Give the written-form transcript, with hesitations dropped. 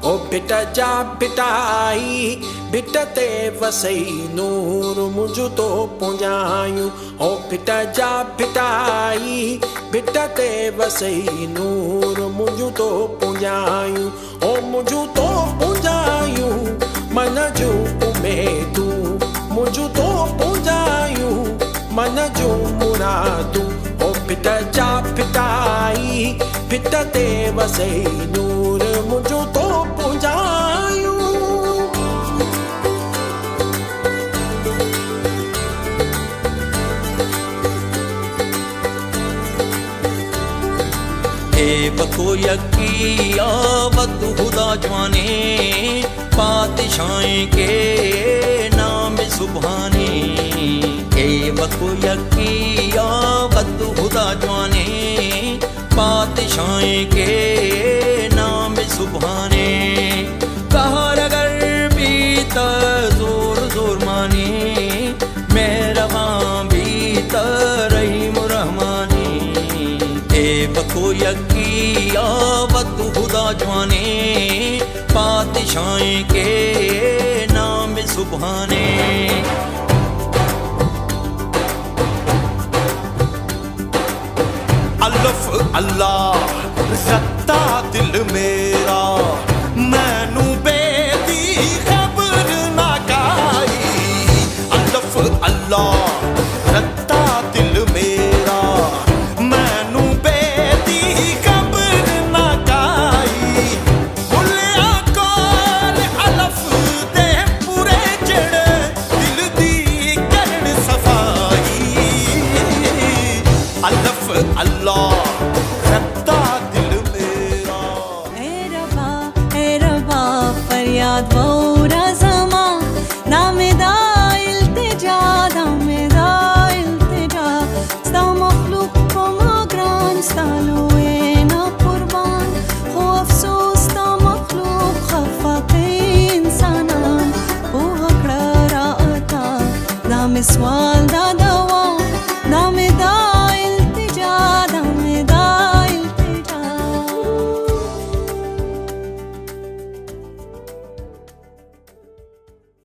ओ beta जा बिटाई beta ते वसई नूर मुझु तो पुंजायूं ओ बिटा जा बिटाई बिटा ते वसई नूर मुझु तो पुंजायूं ओ मुझु तो पुंजायूं मन जो उमेदू मुझु तो पुंजायूं मन जो मुरादू ओ बिटा जा बिटाई बिटा ते वसई नूर मुझु तो पुंजायूं बको यकी आवत खुदा जवाने पातशाही के नाम सुबहाने बको यकी आवत खुदा जवाने पातशाही के नाम सुबहाने कहर अगर भी जोर जोर माने मेहरबान भी रहीम रहमानी बको यकी आवत खुदा जवाने पातशाही के नाम सुबहाने अल्लाह अल्लाह रखता दिल मेरा मैनू बेदी खबर ना गाई अल्लाह अल्लाह रखता दिल मेरा मैनू बेदी खबर ना गाई भुलिया कौन अलफ दे पूरे जड़ दिल दी करन सफाई अल्लाह अल्लाह फरियाद वोरा ज़मा नामेदा इल्तिजा नामेदा इल्तिजा sta मखलूक को माग्रान सालोए ना कुर्बान खो अफसोस ता मखलूक खफाके इंसानान वो हकड़ा राता नाम सवाल दा दवा